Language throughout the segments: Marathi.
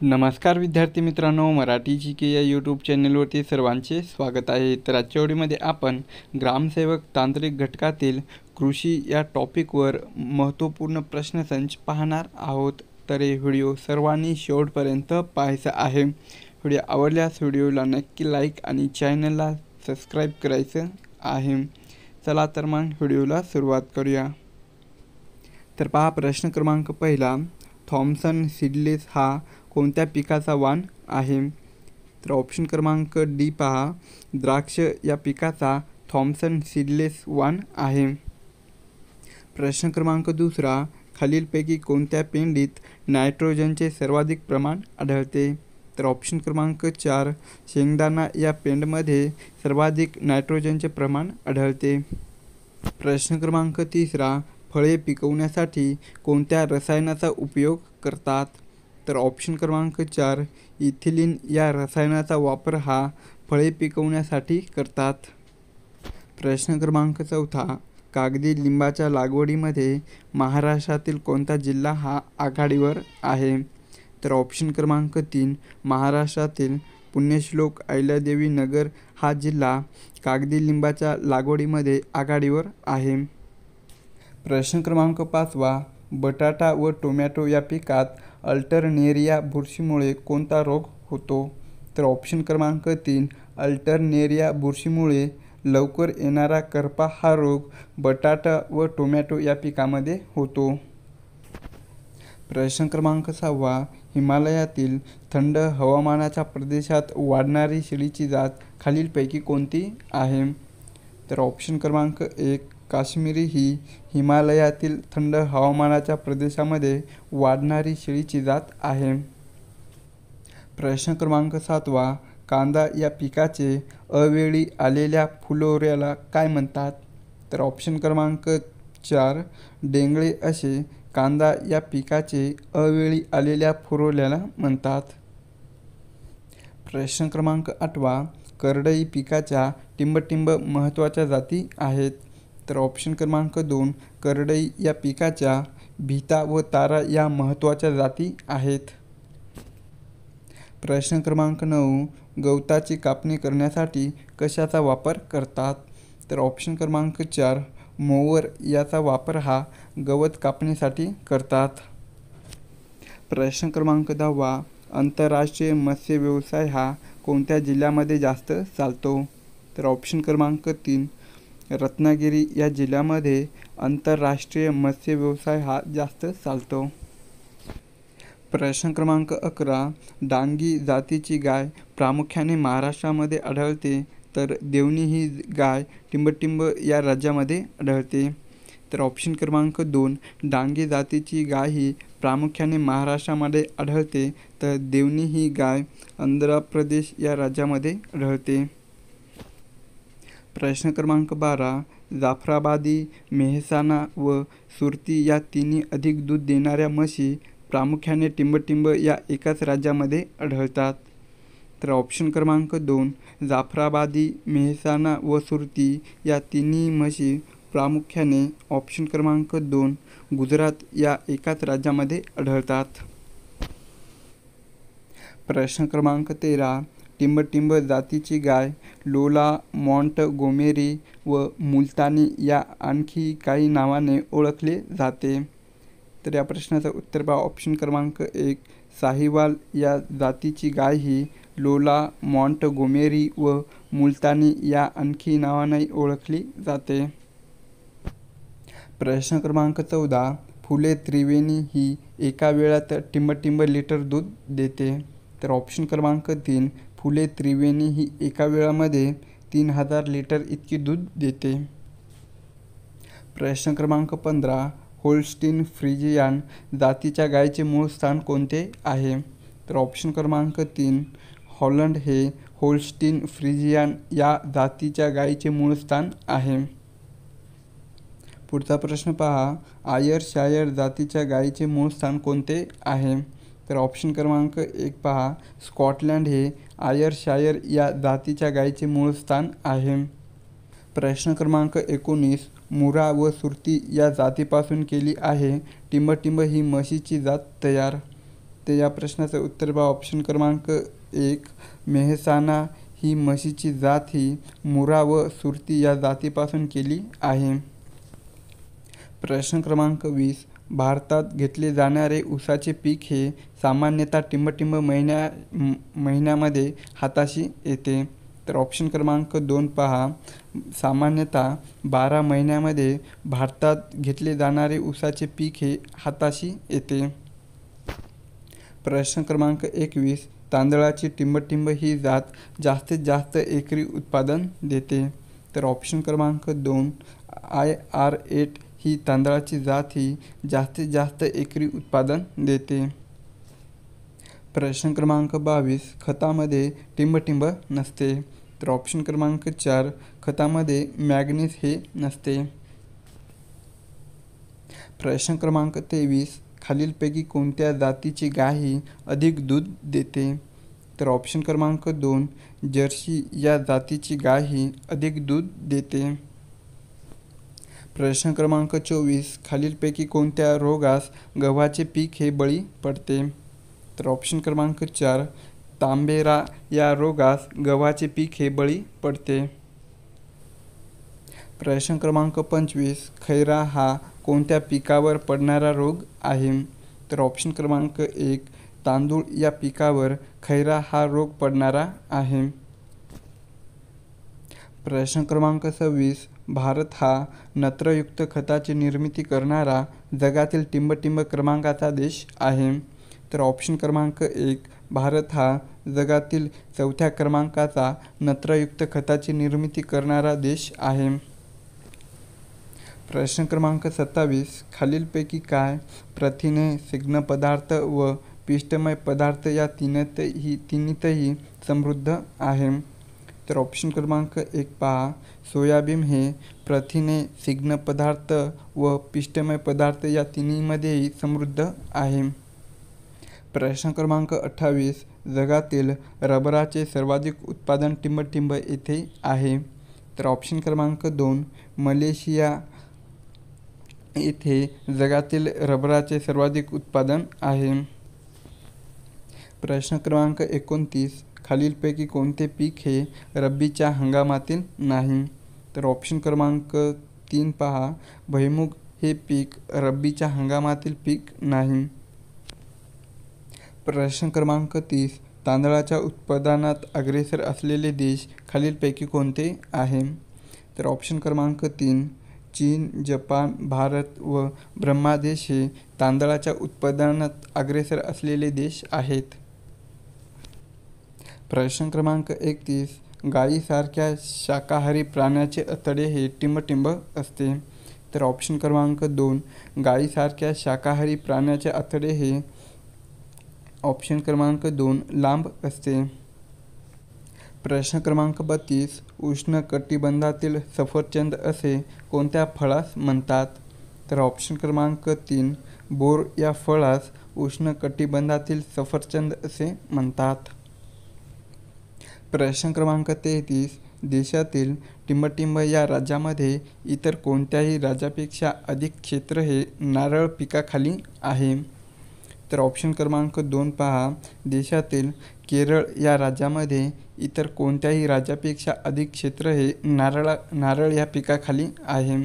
नमस्कार विद्यार्थी मित्रांनो, मराठी जी के या यूट्यूब चॅनलवरती सर्वांचे स्वागत आहे। तर आजच्या व्हिडिओमध्ये आपण ग्रामसेवक तांत्रिक घटकातील कृषी या टॉपिकवर महत्त्वपूर्ण प्रश्नसंच पाहणार आहोत। तर हे व्हिडिओ सर्वांनी शेवटपर्यंत पाहायचा आहे। व्हिडिओ आवडल्यास व्हिडिओला नक्की लाईक आणि चॅनलला सबस्क्राईब करायचं आहे। चला तर मग व्हिडिओला सुरुवात करूया। तर पहा प्रश्न क्रमांक पहिला, थॉम्सन सीडलेस हा कोणत्या पिकाचा वाण आहे? तर ऑप्शन क्रमांक डी पहा, द्राक्ष या पिकाचा थॉम्सन सीडलेस वाण आहे। प्रश्न क्रमांक दुसरा, खालीलपैकी कोणत्या पेंडीत नायट्रोजनचे सर्वाधिक प्रमाण आढळते? तर ऑप्शन क्रमांक 4, शेंगदाणा या पेंडमध्ये सर्वाधिक नायट्रोजनचे प्रमाण आढळते। प्रश्न क्रमांक तिसरा, फळे पिकवण्यासाठी कोणत्या रसायनाचा उपयोग करतात? तर ऑप्शन क्रमांक 4, इथिलीन या रसायनाचा वापर हा फळे पिकवण्यासाठी करतात। प्रश्न क्रमांक चौथा, कागदी लिंबाच्या लागवडीमध्ये महाराष्ट्रातील कोणता जिल्हा हा आघाडीवर आहे? तर ऑप्शन क्रमांक 3, महाराष्ट्रातील पुण्यश्लोक अहिल्यादेवी नगर हा जिल्हा कागदी लिंबाच्या लागवडीमध्ये आघाडीवर आहे। प्रश्न क्रमांक 5, बटाटा व टोमॅटो या पिकात अल्टरनेरिया बुरशीमुळे कोणता रोग होतो? तर ऑप्शन क्रमांक 3, अल्टरनेरिया बुरशीमुळे लवकर येणारा करपा हा रोग बटाटा व टोमॅटो या पिकामध्ये होतो। प्रश्न क्रमांक 6, हिमालयातील थंड हवामानाच्या प्रदेशात वाढणारी शेळीची जात खालीलपैकी कोणती आहे? तर ऑप्शन क्रमांक 1, काश्मीरी ही हिमालयातील थंड हवामानाच्या प्रदेशामध्ये वाढणारी शेळीची जात आहे। प्रश्न क्रमांक 7, कांदा या पिकाचे अवेळी आलेल्या फुलोऱ्याला काय म्हणतात? तर ऑप्शन क्रमांक 4, डेंगळे असे कांदा या पिकाचे अवेळी आलेल्या फुलोऱ्याला म्हणतात। प्रश्न क्रमांक 8, करडई पिकाच्या टिंबटिंब महत्त्वाच्या जाती आहेत? तर ऑप्शन क्रमांक 2, करडई या पिकाच्या भीता व तारा या महत्त्वाच्या जाती आहेत। प्रश्न क्रमांक 9, गवताची कापणी करण्यासाठी कशाचा वापर करतात? तर ऑप्शन क्रमांक 4, मोवर याचा वापर हा गवत कापणीसाठी करतात। प्रश्न क्रमांक 10, आंतरराष्ट्रीय मत्स्य व्यवसाय हा कोणत्या जिल्ह्यामध्ये जास्त चालतो? तर ऑप्शन क्रमांक 3, रत्नागिरी या जिल्ह्यामध्ये आंतरराष्ट्रीय मत्स्य व्यवसाय हा जास्त चालतो। प्रश्न क्रमांक 11, डांगी जातीची गाय प्रामुख्याने महाराष्ट्रामध्ये आढळते, तर देवणी ही गाय टिंबटिंब या राज्यामध्ये आढळते। तर ऑप्शन क्रमांक 2, डांगी जातीची गाय ही प्रामुख्याने महाराष्ट्रामध्ये आढळते, तर देवणी ही गाय आंध्र प्रदेश या राज्यामध्ये आढळते। प्रश्न क्रमांक 12, जाफराबादी, मेहसाणा व सुरती या तिन्ही अधिक दूध देणाऱ्या म्हशी प्रामुख्याने टिंबटिंब या एकाच राज्यामध्ये आढळतात। तर ऑप्शन क्रमांक 2, जाफराबादी, मेहसाणा व सुरती या तिन्ही म्हशी प्रामुख्याने ऑप्शन क्रमांक 2, गुजरात या एकाच राज्यामध्ये आढळतात। प्रश्न क्रमांक 13, टिंबटिंब जातीची गाय लोला, मॉन्टगोमेरी व मुलतानी या आणखी काही नावाने ओळखले जाते? तर या प्रश्नाचं उत्तर पहा, ऑप्शन क्रमांक 1, साहिवाल या जातीची गाय ही लोला, मॉन्टगोमेरी व मुलतानी या आणखी नावाने ओळखली जाते। प्रश्न क्रमांक 14, फुले त्रिवेणी ही एका वेळात टिंबटिंब लिटर दूध देते? तर ऑप्शन क्रमांक 3, फुले त्रिवेणी ही एका वेळामध्ये 3000 लिटर इतकी दूध देते। प्रश्न क्रमांक 15, होल्स्टीन फ्रिजियन जातीच्या गायीचे मूळ स्थान कोणते आहे? तर ऑप्शन क्रमांक 3, हॉलंड हे होल्स्टीन फ्रिजियन या जातीच्या गायीचे मूळ स्थान आहे। पुढचा प्रश्न पहा, आयरशायर जातीच्या गायीचे मूळ स्थान कोणते आहे? तर ऑप्शन क्रमांक 1 पहा, स्कॉटलंड हे आयरशायर या जातीच्या गायीचे मूळ स्थान आहे। प्रश्न क्रमांक 19, मुरा व सुरती या जातीपासून केली आहे टिंबटिंब ही म्हशीची जात तयार? तर या प्रश्नाचं उत्तर बा ऑप्शन क्रमांक 1 मेहसाणा ही म्हशीची जात ही मुरा व सुरती या जातीपासून केली आहे. प्रश्न क्रमांक 20 भारतात घेतले जाणारे ऊसाचे पीक हे सामान्यतः टिंबटिंब महिन्यामध्ये हाताशी येते. तर ऑप्शन क्रमांक 2 पहा, सामान्यतः 12 महिन्यामध्ये भारतात घेतले जाणारे ऊसाचे पीक हे हाताशी येते. प्रश्न क्रमांक 21 तांदळाची टिंबटिंब ही जात जास्तीत जास्त एकरी उत्पादन देते. तर ऑप्शन क्रमांक 2 IR8 ही तांदळाची जात ही जास्तीत जास्त एकरी उत्पादन देते. प्रश्न क्रमांक 22 खतामध्ये टिंबटिंब नसते. तर ऑप्शन क्रमांक 4 खतामध्ये मॅग्नीज हे नसते. प्रश्न क्रमांक 23 खालीलपैकी कोणत्या जातीची गाय ही अधिक दूध देते. तर ऑप्शन क्रमांक 2 जर्सी या जातीची गाय ही अधिक दूध देते. प्रश्न क्रमांक 24 खालीलपैकी कोणत्या रोगास गव्हाचे पीक हे बळी पडते. तर ऑप्शन क्रमांक 4 तांबेरा या रोगास गव्हाचे पीक हे बळी पडते. प्रश्न क्रमांक 25 खैरा हा कोणत्या पिकावर पडणारा रोग आहे. तर ऑप्शन क्रमांक 1 तांदूळ या पिकावर खैरा हा रोग पडणारा आहे. प्रश्न क्रमांक 26 भारत हा नत्रयुक्त खताची निर्मिती करणारा जगातील टिंबटिंब क्रमांकाचा देश आहे. तर ऑप्शन क्रमांक 1 भारत हा जगातील 4थ्या क्रमांकाचा नत्रयुक्त खताची निर्मिती करणारा देश आहे. प्रश्न क्रमांक 27 खालीलपैकी काय प्रथिने, स्निग्ध पदार्थ व पिष्टमय पदार्थ या तिन्हीतही समृद्ध आहे. तर ऑप्शन क्रमांक 1 पहा, सोयाबीन हे प्रथिने, स्निग्ध पदार्थ व पिष्टमय पदार्थ या तिन्हीमध्येही समृद्ध आहे. प्रश्न क्रमांक 28 जगातील रबराचे सर्वाधिक उत्पादन टिंबटिंब येथे आहे. तर ऑप्शन क्रमांक 2 मलेशिया येथे जगातील रबराचे सर्वाधिक उत्पादन आहे. प्रश्न क्रमांक 29 खालीलपैकी कोणते पीक हे रब्बीच्या हंगामातील नाही. तर ऑप्शन क्रमांक 3 पहा, भुईमूग हे पीक रब्बीच्या हंगामातील पीक नाही. प्रश्न क्रमांक 30 तांदळाच्या उत्पादनात अग्रेसर असलेले देश खालीलपैकी कोणते आहे. तर ऑप्शन क्रमांक 3 चीन, जपान, भारत व ब्रह्मदेश हे तांदळाच्या उत्पादनात अग्रेसर असलेले देश आहेत. प्रश्न क्रमांक 31 गायीसारख्या शाकाहारी प्राण्याचे आतडे हे टिंबटिंब असते. तर ऑप्शन क्रमांक 2 गायीसारख्या शाकाहारी प्राण्याचे आतडे हे ऑप्शन क्रमांक 2 लांब असते. प्रश्न क्रमांक 32 उष्ण कटिबंधातील सफरचंद असे कोणत्या फळास म्हणतात. तर ऑप्शन क्रमांक 3 बोर या फळास उष्ण कटिबंधातील सफरचंद असे म्हणतात. प्रश्न क्रमांक 33 देशातील टिंबटिंब या राज्यामध्ये इतर कोणत्याही राज्यापेक्षा अधिक क्षेत्र हे नारळ पिकाखाली आहे. तर ऑप्शन क्रमांक 2 पहा, देशातील केरळ या राज्यामध्ये इतर कोणत्याही राज्यापेक्षा अधिक क्षेत्र हे नारळ या पिकाखाली आहे.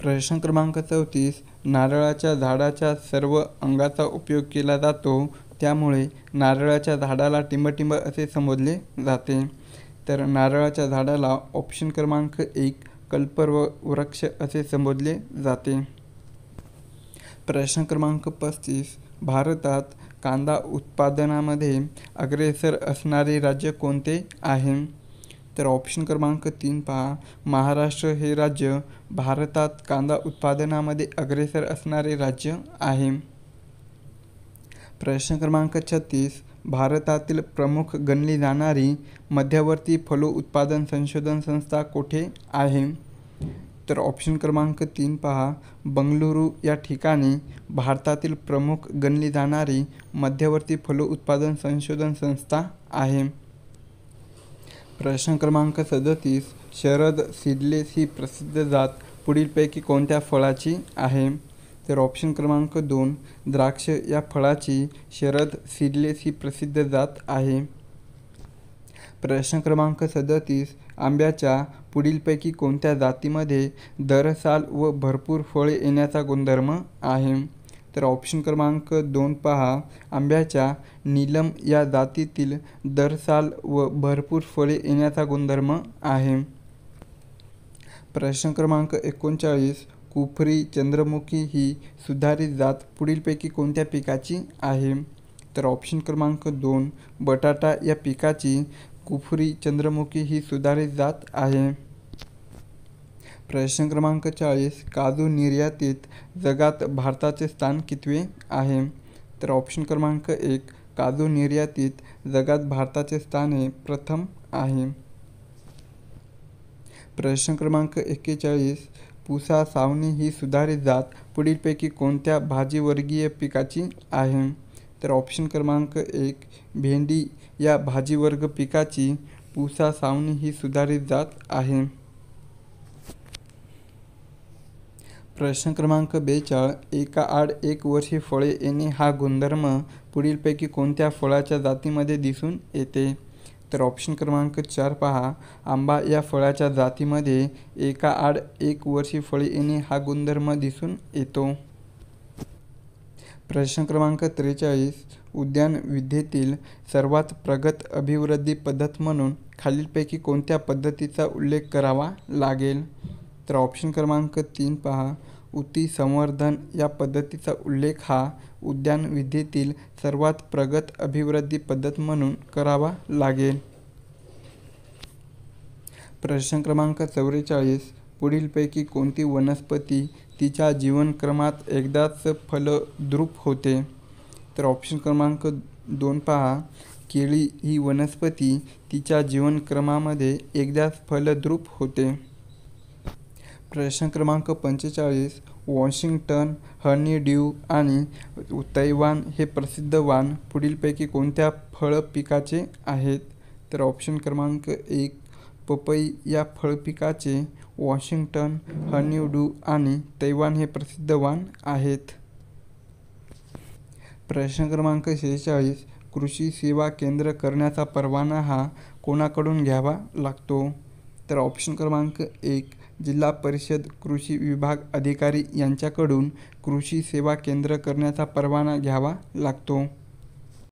प्रश्न क्रमांक 34 नारळाच्या झाडाच्या सर्व अंगाचा उपयोग केला जातो, त्यामुळे नारळाच्या झाडाला टिंबटिंब असे संबोधले जाते. तर नारळाच्या झाडाला ऑप्शन क्रमांक 1 कल्पवृक्ष असे संबोधले जाते. प्रश्न क्रमांक 35 भारतात कांदा उत्पादनामध्ये अग्रेसर असणारे राज्य कोणते आहे. तर ऑप्शन क्रमांक 3 पहा, महाराष्ट्र हे राज्य भारतात कांदा उत्पादनामध्ये अग्रेसर असणारे राज्य आहे. प्रश्न क्रमांक 36 भारतातील प्रमुख गणली जाणारी मध्यवर्ती फलोत्पादन संशोधन संस्था कोठे आहे. तर ऑप्शन क्रमांक 3 पहा, बंगळुरू या ठिकाणी भारतातील प्रमुख गणली जाणारी मध्यवर्ती फलोत्पादन संशोधन संस्था आहे. प्रश्न क्रमांक 37 शरद सीडलेस ही प्रसिद्ध जात पुढीलपैकी कोणत्या फळाची आहे. तर ऑप्शन क्रमांक 2 द्राक्ष या फळाची शरद सीडलेस ही प्रसिद्ध जात आहे. प्रश्न क्रमांक 37 आंब्याच्या पुढीलपैकी कोणत्या जातीमध्ये दर साल व भरपूर फळे येण्याचा गुणधर्म आहे? तर ऑप्शन क्रमांक 2 पहा, आंब्याच्या नीलम या जातीतील दर साल व भरपूर फळे येण्याचा गुणधर्म आहे. प्रश्न क्रमांक 39 कुफरी चंद्रमुखी ही सुधारित जात पुढीलपैकी कोणत्या पिकाची आहे? तर ऑप्शन क्रमांक 2 बटाटा या पिकाची कुफरी चंद्रमुखी ही सुधारित जात आहे. प्रश्न क्रमांक 40 काजू निर्यातीत जगात भारताचे स्थान कितवे आहे? तर ऑप्शन क्रमांक 1 काजू निर्यातीत जगात भारताचे स्थान हे प्रथम आहे. प्रश्न क्रमांक 41 पुसा सावनी ही सुधारित जात पुढीलपैकी कोणत्या भाजीवर्गीय पिकाची आहे? तर ऑप्शन क्रमांक 1 भेंडी या भाजीवर्ग पिकाची पुसा सावनी ही सुधारित जात आहे. प्रश्न क्रमांक 42 एकाआड एक वर्षी फळे येणे हा गुणधर्म पुढीलपैकी कोणत्या फळाच्या जातीमध्ये दिसून येते? तर ऑप्शन क्रमांक 4 पहा, आंबा या फळाच्या जातीमध्ये एकाआड एक वर्षी फळे येणे हा गुणधर्म दिसून येतो. प्रश्न क्रमांक 43 उद्यान विद्येतील सर्वात प्रगत अभिवृद्धी पद्धत म्हणून खालीलपैकी कोणत्या पद्धतीचा उल्लेख करावा लागेल? तर ऑप्शन क्रमांक 3 पहा, ऊती संवर्धन या पद्धतीचा उल्लेख हा उद्यान विद्येतील सर्वात प्रगत अभिवृद्धी पद्धत म्हणून करावा लागेल. प्रश्न क्रमांक 44 पुढीलपैकी कोणती वनस्पती तिच्या जीवनक्रमात एकदाच फलद्रूप होते? तर ऑप्शन क्रमांक 2 पहा, केळी ही वनस्पती तिच्या जीवनक्रमामध्ये एकदाच फलद्रूप होते. प्रश्न क्रमांक 45 वॉशिंग्टन हनी ड्यू आणि तैवान हे प्रसिद्ध वाण पुढीलपैकी कोणत्या फळ पिकाचे आहेत? तर ऑप्शन क्रमांक 1 पपई या फळ पिकाचे वॉशिंग्टन हनी ड्यू आणि तैवान हे प्रसिद्ध वाण आहेत. प्रश्न क्रमांक 46 कृषी सेवा केंद्र करण्याचा परवाना हा कोणाकडून घ्यावा लागतो? तर ऑप्शन क्रमांक 1 जिल्हा परिषद कृषी विभाग अधिकारी यांच्याकडून कृषी सेवा केंद्र करण्याचा परवाना घ्यावा लागतो.